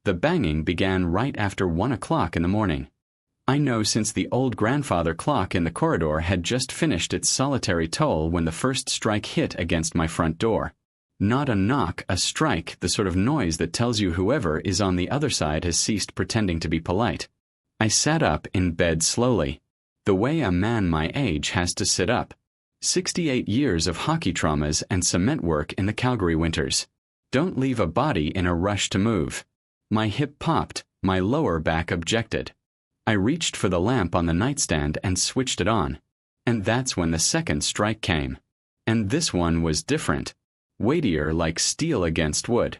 The banging began right after 1 o'clock in the morning. I know since the old grandfather clock in the corridor had just finished its solitary toll when the first strike hit against my front door. Not a knock, a strike, the sort of noise that tells you whoever is on the other side has ceased pretending to be polite. I sat up in bed slowly, the way a man my age has to sit up. 68 years of hockey traumas and cement work in the Calgary winters. Don't leave a body in a rush to move. My hip popped, my lower back objected. I reached for the lamp on the nightstand and switched it on. And that's when the second strike came. And this one was different. Weightier, like steel against wood.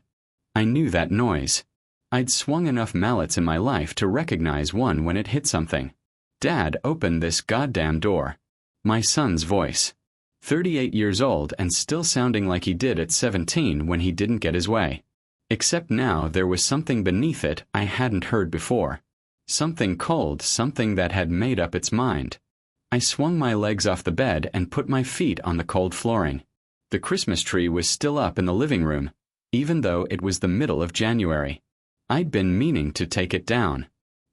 I knew that noise. I'd swung enough mallets in my life to recognize one when it hit something. Dad, open this goddamn door. My son's voice. 38 years old and still sounding like he did at 17 when he didn't get his way. Except now there was something beneath it I hadn't heard before. Something cold, something that had made up its mind. I swung my legs off the bed and put my feet on the cold flooring. The Christmas tree was still up in the living room, even though it was the middle of January. I'd been meaning to take it down.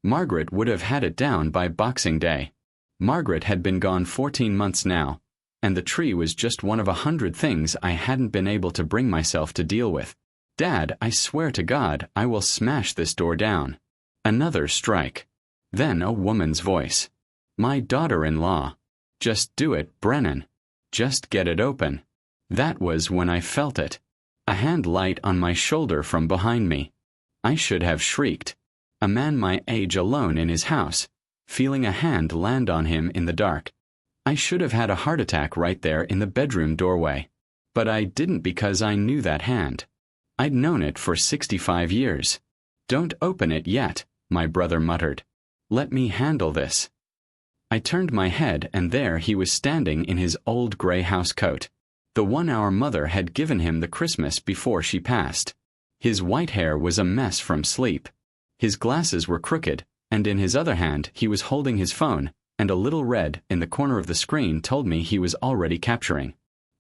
Margaret would have had it down by Boxing Day. Margaret had been gone 14 months now, and the tree was just one of 100 things I hadn't been able to bring myself to deal with. Dad, I swear to God, I will smash this door down. Another strike. Then a woman's voice. My daughter-in-law. Just do it, Brennan. Just get it open. That was when I felt it. A hand light on my shoulder from behind me. I should have shrieked. A man my age alone in his house, feeling a hand land on him in the dark. I should have had a heart attack right there in the bedroom doorway. But I didn't because I knew that hand. I'd known it for 65 years. Don't open it yet, my brother muttered. Let me handle this. I turned my head and there he was standing in his old gray house coat. The one our mother had given him the Christmas before she passed. His white hair was a mess from sleep. His glasses were crooked, and in his other hand he was holding his phone, and a little red in the corner of the screen told me he was already capturing.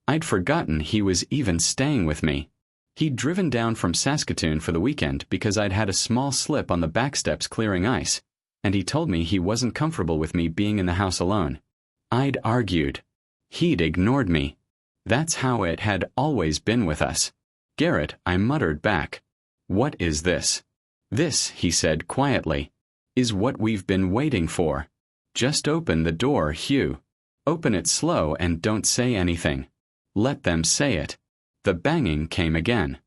I'd forgotten he was even staying with me. He'd driven down from Saskatoon for the weekend because I'd had a small slip on the back steps clearing ice, and he told me he wasn't comfortable with me being in the house alone. I'd argued. He'd ignored me. That's how it had always been with us. Garrett, I muttered back. What is this? This, he said quietly, is what we've been waiting for. Just open the door, Hugh. Open it slow and don't say anything. Let them say it. The banging came again.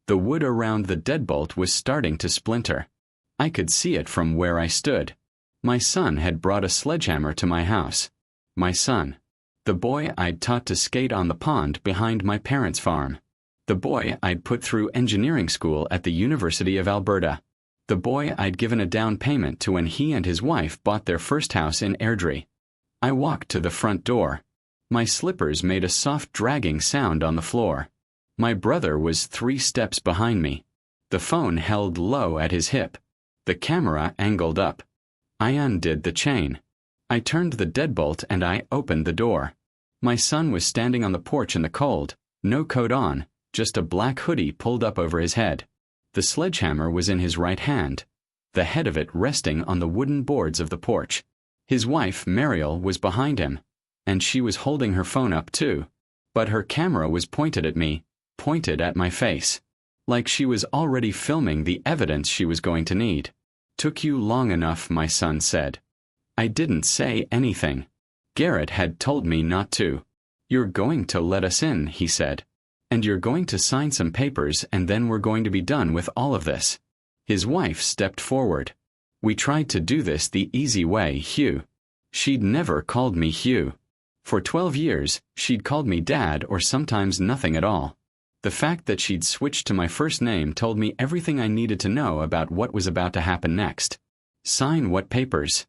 The wood around the deadbolt was starting to splinter. I could see it from where I stood. My son had brought a sledgehammer to my house. My son. The boy I'd taught to skate on the pond behind my parents' farm. The boy I'd put through engineering school at the University of Alberta. The boy I'd given a down payment to when he and his wife bought their first house in Airdrie. I walked to the front door. My slippers made a soft dragging sound on the floor. My brother was 3 steps behind me. The phone held low at his hip. The camera angled up. I undid the chain. I turned the deadbolt and I opened the door. My son was standing on the porch in the cold, no coat on, just a black hoodie pulled up over his head. The sledgehammer was in his right hand, the head of it resting on the wooden boards of the porch. His wife, Mariel, was behind him, and she was holding her phone up too, but her camera was pointed at me, pointed at my face, like she was already filming the evidence she was going to need. Took you long enough, my son said. I didn't say anything. Garrett had told me not to. You're going to let us in, he said. And you're going to sign some papers and then we're going to be done with all of this. His wife stepped forward. We tried to do this the easy way, Hugh. She'd never called me Hugh. For 12 years, she'd called me Dad or sometimes nothing at all. The fact that she'd switched to my first name told me everything I needed to know about what was about to happen next. Sign what papers?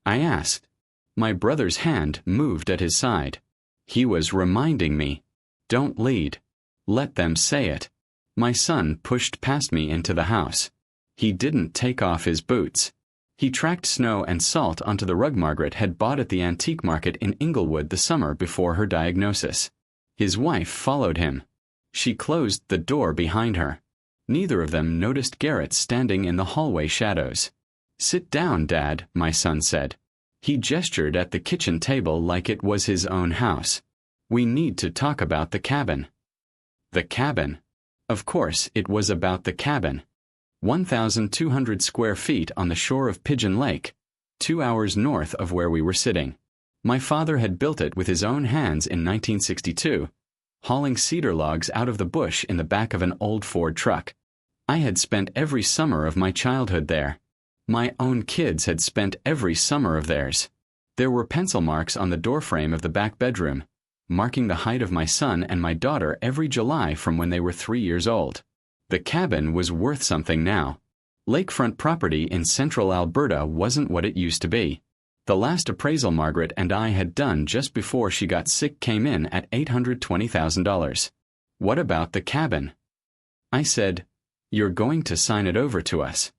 I asked. My brother's hand moved at his side. He was reminding me. Don't lead. Let them say it. My son pushed past me into the house. He didn't take off his boots. He tracked snow and salt onto the rug Margaret had bought at the antique market in Inglewood the summer before her diagnosis. His wife followed him. She closed the door behind her. Neither of them noticed Garrett standing in the hallway shadows. "Sit down, Dad," my son said. He gestured at the kitchen table like it was his own house. "We need to talk about the cabin." The cabin. Of course, it was about the cabin. 1,200 square feet on the shore of Pigeon Lake, 2 hours north of where we were sitting. My father had built it with his own hands in 1962, hauling cedar logs out of the bush in the back of an old Ford truck. I had spent every summer of my childhood there. My own kids had spent every summer of theirs. There were pencil marks on the doorframe of the back bedroom, marking the height of my son and my daughter every July from when they were 3 years old. The cabin was worth something now. Lakefront property in central Alberta wasn't what it used to be. The last appraisal Margaret and I had done just before she got sick came in at $820,000. What about the cabin? I said, "You're going to sign it over to us."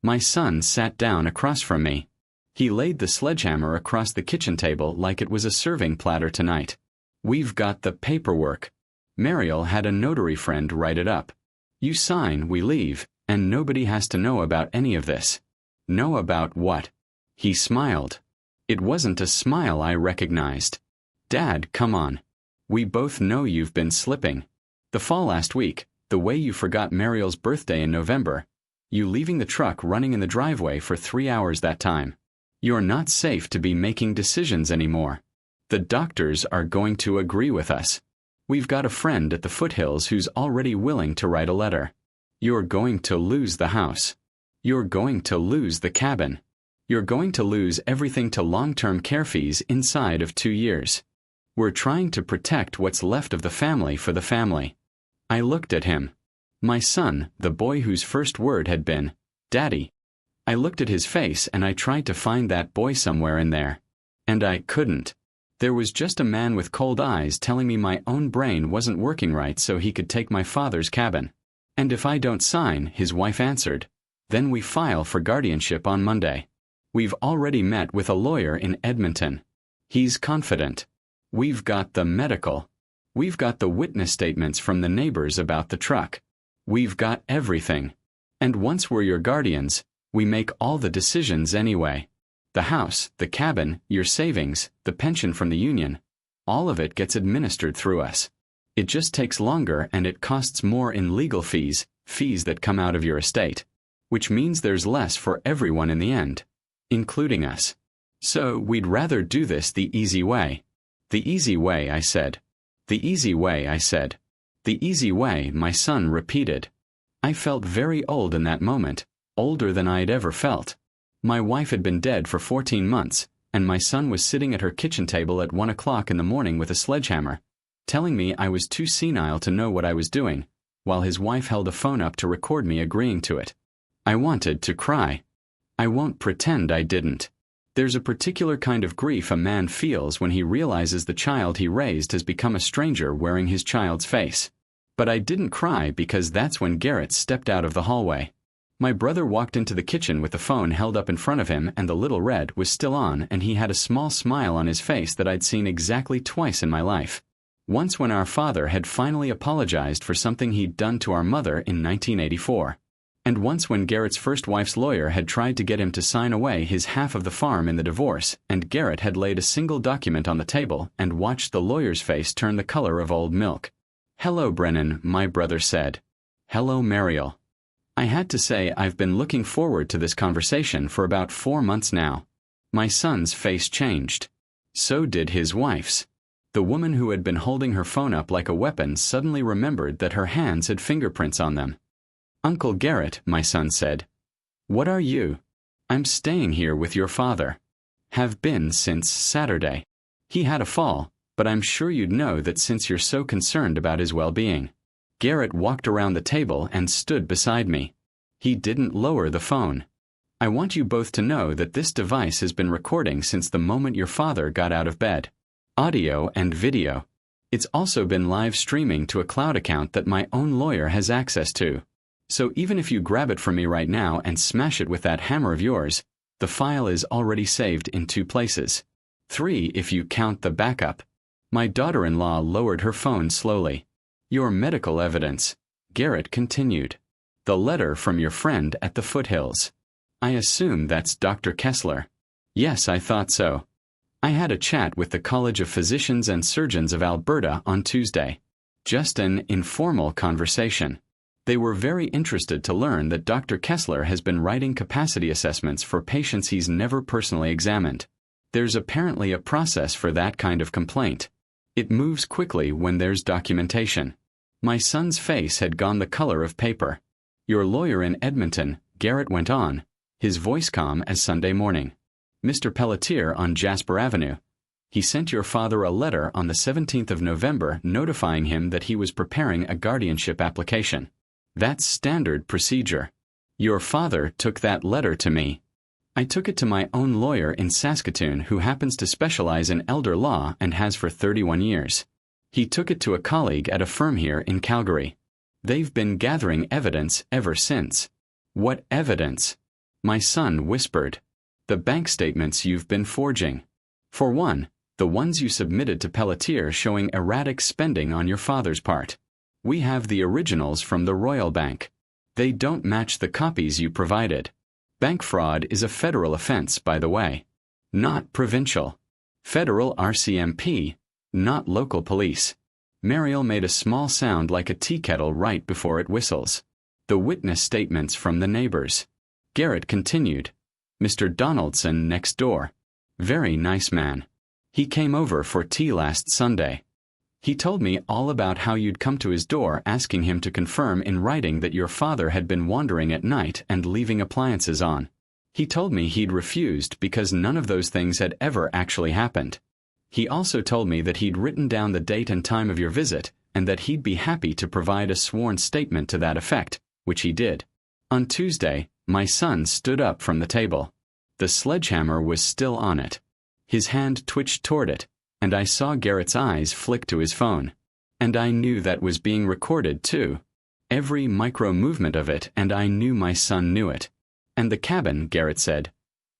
My son sat down across from me. He laid the sledgehammer across the kitchen table like it was a serving platter tonight. "We've got the paperwork. Mariel had a notary friend write it up. You sign, we leave, and nobody has to know about any of this." "Know about what?" He smiled. It wasn't a smile I recognized. "Dad, come on. We both know you've been slipping. The fall last week, the way you forgot Mariel's birthday in November, you leaving the truck running in the driveway for 3 hours that time. You're not safe to be making decisions anymore. The doctors are going to agree with us. We've got a friend at the foothills who's already willing to write a letter. You're going to lose the house. You're going to lose the cabin. You're going to lose everything to long-term care fees inside of 2 years. We're trying to protect what's left of the family for the family." I looked at him. My son, the boy whose first word had been, "Daddy." I looked at his face and I tried to find that boy somewhere in there. And I couldn't. There was just a man with cold eyes telling me my own brain wasn't working right so he could take my father's cabin. "And if I don't sign," his wife answered, "then we file for guardianship on Monday. We've already met with a lawyer in Edmonton. He's confident. We've got the medical. We've got the witness statements from the neighbors about the truck. We've got everything. And once we're your guardians, we make all the decisions anyway. The house, the cabin, your savings, the pension from the union, all of it gets administered through us. It just takes longer and it costs more in legal fees, fees that come out of your estate. Which means there's less for everyone in the end, including us. So we'd rather do this the easy way." "The easy way," I said. "The easy way," I said. "The easy way," my son repeated. I felt very old in that moment, older than I'd ever felt. My wife had been dead for 14 months, and my son was sitting at her kitchen table at 1 o'clock in the morning with a sledgehammer, telling me I was too senile to know what I was doing, while his wife held a phone up to record me agreeing to it. I wanted to cry. I won't pretend I didn't. There's a particular kind of grief a man feels when he realizes the child he raised has become a stranger wearing his child's face. But I didn't cry because that's when Garrett stepped out of the hallway. My brother walked into the kitchen with the phone held up in front of him and the little red was still on and he had a small smile on his face that I'd seen exactly twice in my life. Once when our father had finally apologized for something he'd done to our mother in 1984. And once when Garrett's first wife's lawyer had tried to get him to sign away his half of the farm in the divorce, and Garrett had laid a single document on the table and watched the lawyer's face turn the color of old milk. "Hello, Brennan," my brother said. "Hello, Mariel." I had to say I've been looking forward to this conversation for about 4 months now. My son's face changed. So did his wife's. The woman who had been holding her phone up like a weapon suddenly remembered that her hands had fingerprints on them. "Uncle Garrett," my son said. "What are you?" "I'm staying here with your father. Have been since Saturday. He had a fall, but I'm sure you'd know that since you're so concerned about his well-being." Garrett walked around the table and stood beside me. He didn't lower the phone. "I want you both to know that this device has been recording since the moment your father got out of bed. Audio and video. It's also been live streaming to a cloud account that my own lawyer has access to. So even if you grab it from me right now and smash it with that hammer of yours, the file is already saved in 2 places. 3 if you count the backup." My daughter-in-law lowered her phone slowly. "Your medical evidence," Garrett continued. The letter from your friend at the foothills. I assume that's Dr. Kessler. Yes, I thought so. I had a chat with the College of Physicians and Surgeons of Alberta on Tuesday. Just an informal conversation. They were very interested to learn that Dr. Kessler has been writing capacity assessments for patients he's never personally examined. There's apparently a process for that kind of complaint. It moves quickly when there's documentation. My son's face had gone the color of paper. Your lawyer in Edmonton, Garrett went on, his voice calm as Sunday morning. Mr. Pelletier on Jasper Avenue. He sent your father a letter on the 17th of November notifying him that he was preparing a guardianship application. That's standard procedure. Your father took that letter to me. I took it to my own lawyer in Saskatoon who happens to specialize in elder law and has for 31 years. He took it to a colleague at a firm here in Calgary. They've been gathering evidence ever since. What evidence? My son whispered. The bank statements you've been forging. For one, the ones you submitted to Pelletier showing erratic spending on your father's part. We have the originals from the Royal Bank. They don't match the copies you provided. Bank fraud is a federal offense, by the way. Not provincial. Federal RCMP, not local police. Mariel made a small sound like a tea kettle right before it whistles. The witness statements from the neighbors. Garrett continued. Mr. Donaldson next door. Very nice man. He came over for tea last Sunday. He told me all about how you'd come to his door asking him to confirm in writing that your father had been wandering at night and leaving appliances on. He told me he'd refused because none of those things had ever actually happened. He also told me that he'd written down the date and time of your visit and that he'd be happy to provide a sworn statement to that effect, which he did. On Tuesday, my son stood up from the table. The sledgehammer was still on it. His hand twitched toward it, and I saw Garrett's eyes flick to his phone. And I knew that was being recorded, too. Every micro-movement of it, and I knew my son knew it. And the cabin, Garrett said.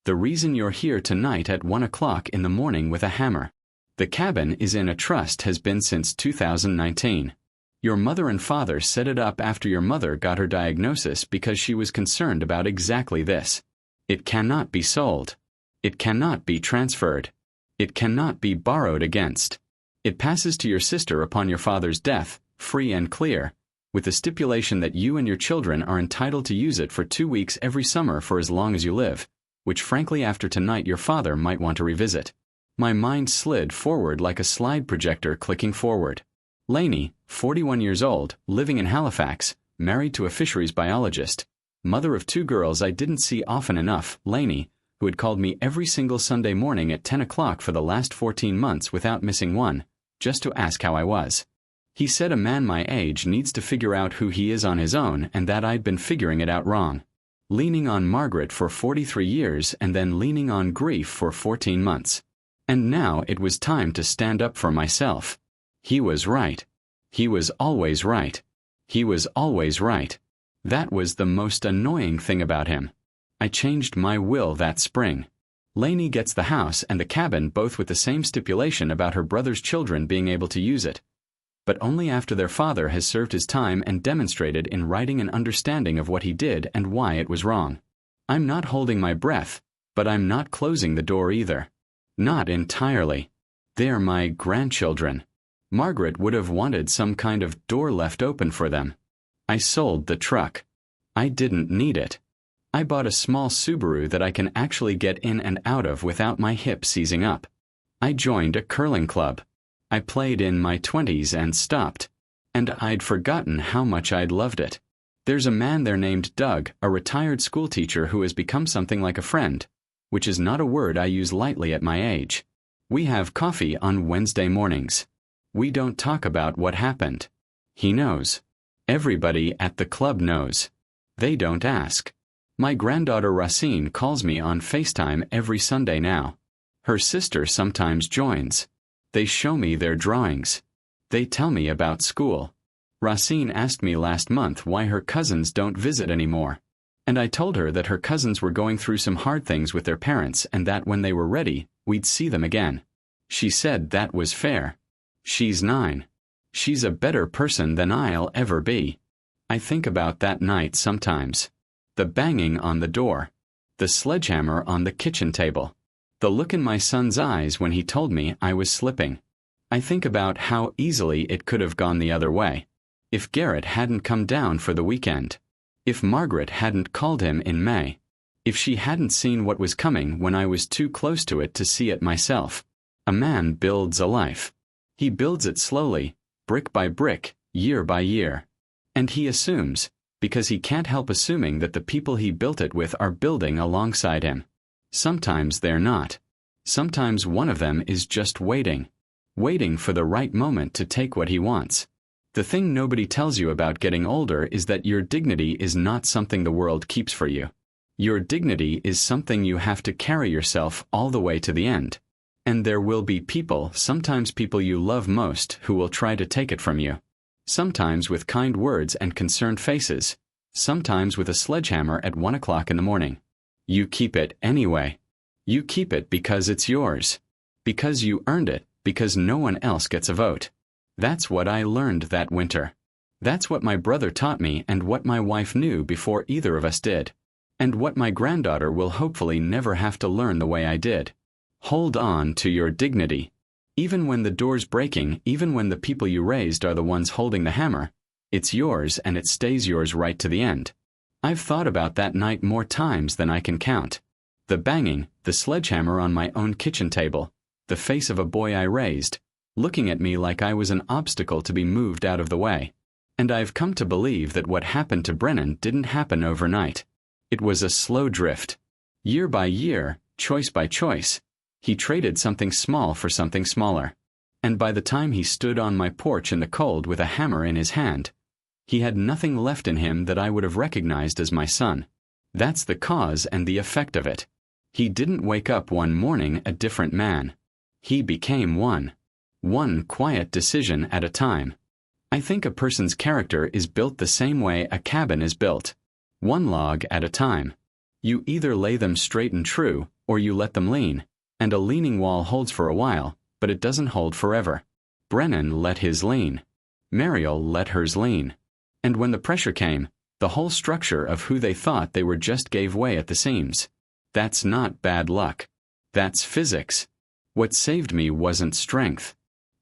The reason you're here tonight at 1 o'clock in the morning with a hammer. The cabin is in a trust has been since 2019. Your mother and father set it up after your mother got her diagnosis because she was concerned about exactly this. It cannot be sold. It cannot be transferred. It cannot be borrowed against. It passes to your sister upon your father's death, free and clear, with the stipulation that you and your children are entitled to use it for 2 weeks every summer for as long as you live, which frankly after tonight your father might want to revisit. My mind slid forward like a slide projector clicking forward. Lainey, 41 years old, living in Halifax, married to a fisheries biologist, mother of 2 girls I didn't see often enough, Lainey, who had called me every single Sunday morning at 10 o'clock for the last 14 months without missing one, just to ask how I was. He said a man my age needs to figure out who he is on his own and that I'd been figuring it out wrong. Leaning on Margaret for 43 years and then leaning on grief for 14 months. And now it was time to stand up for myself. He was right. He was always right. He was always right. That was the most annoying thing about him. I changed my will that spring. Lainey gets the house and the cabin both with the same stipulation about her brother's children being able to use it. But only after their father has served his time and demonstrated in writing an understanding of what he did and why it was wrong. I'm not holding my breath, but I'm not closing the door either. Not entirely. They're my grandchildren. Margaret would have wanted some kind of door left open for them. I sold the truck. I didn't need it. I bought a small Subaru that I can actually get in and out of without my hip seizing up. I joined a curling club. I played in my 20s and stopped. And I'd forgotten how much I'd loved it. There's a man there named Doug, a retired schoolteacher who has become something like a friend, which is not a word I use lightly at my age. We have coffee on Wednesday mornings. We don't talk about what happened. He knows. Everybody at the club knows. They don't ask. My granddaughter Racine calls me on FaceTime every Sunday now. Her sister sometimes joins. They show me their drawings. They tell me about school. Racine asked me last month why her cousins don't visit anymore. And I told her that her cousins were going through some hard things with their parents and that when they were ready, we'd see them again. She said that was fair. She's 9. She's a better person than I'll ever be. I think about that night sometimes. The banging on the door. The sledgehammer on the kitchen table. The look in my son's eyes when he told me I was slipping. I think about how easily it could have gone the other way. If Garrett hadn't come down for the weekend. If Margaret hadn't called him in May. If she hadn't seen what was coming when I was too close to it to see it myself. A man builds a life. He builds it slowly, brick by brick, year by year. And he assumes, because he can't help assuming that the people he built it with are building alongside him. Sometimes they're not. Sometimes one of them is just waiting. Waiting for the right moment to take what he wants. The thing nobody tells you about getting older is that your dignity is not something the world keeps for you. Your dignity is something you have to carry yourself all the way to the end. And there will be people, sometimes people you love most, who will try to take it from you. Sometimes with kind words and concerned faces. Sometimes with a sledgehammer at 1 o'clock in the morning. You keep it anyway. You keep it because it's yours. Because you earned it, because no one else gets a vote. That's what I learned that winter. That's what my brother taught me and what my wife knew before either of us did. And what my granddaughter will hopefully never have to learn the way I did. Hold on to your dignity. Even when the door's breaking, even when the people you raised are the ones holding the hammer, it's yours and it stays yours right to the end. I've thought about that night more times than I can count. The banging, the sledgehammer on my own kitchen table, the face of a boy I raised, looking at me like I was an obstacle to be moved out of the way. And I've come to believe that what happened to Brennan didn't happen overnight. It was a slow drift. Year by year, choice by choice, he traded something small for something smaller. And by the time he stood on my porch in the cold with a hammer in his hand, he had nothing left in him that I would have recognized as my son. That's the cause and the effect of it. He didn't wake up one morning a different man. He became one. One quiet decision at a time. I think a person's character is built the same way a cabin is built. One log at a time. You either lay them straight and true, or you let them lean. And a leaning wall holds for a while, but it doesn't hold forever. Brennan let his lean. Mariel let hers lean. And when the pressure came, the whole structure of who they thought they were just gave way at the seams. That's not bad luck. That's physics. What saved me wasn't strength.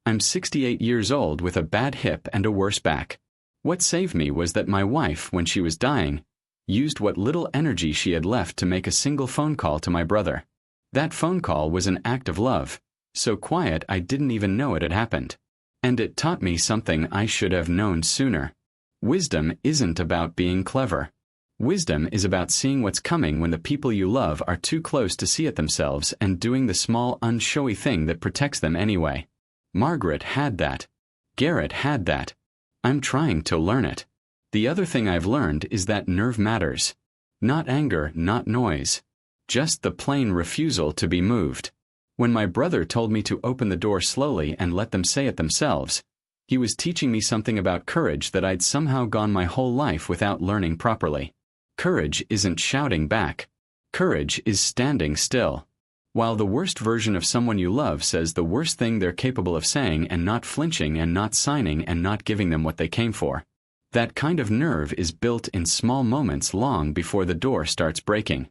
I'm 68 years old with a bad hip and a worse back. What saved me was that my wife, when she was dying, used what little energy she had left to make a single phone call to my brother. That phone call was an act of love, so quiet I didn't even know it had happened. And it taught me something I should have known sooner. Wisdom isn't about being clever. Wisdom is about seeing what's coming when the people you love are too close to see it themselves and doing the small, unshowy thing that protects them anyway. Margaret had that. Garrett had that. I'm trying to learn it. The other thing I've learned is that nerve matters. Not anger, not noise. Just the plain refusal to be moved. When my brother told me to open the door slowly and let them say it themselves, he was teaching me something about courage that I'd somehow gone my whole life without learning properly. Courage isn't shouting back. Courage is standing still. While the worst version of someone you love says the worst thing they're capable of saying and not flinching and not signing and not giving them what they came for. That kind of nerve is built in small moments long before the door starts breaking.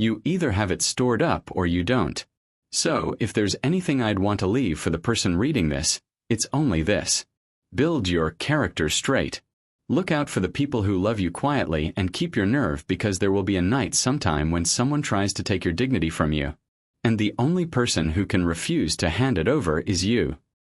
You either have it stored up or you don't. So, if there's anything I'd want to leave for the person reading this, it's only this. Build your character straight. Look out for the people who love you quietly and keep your nerve because there will be a night sometime when someone tries to take your dignity from you. And the only person who can refuse to hand it over is you.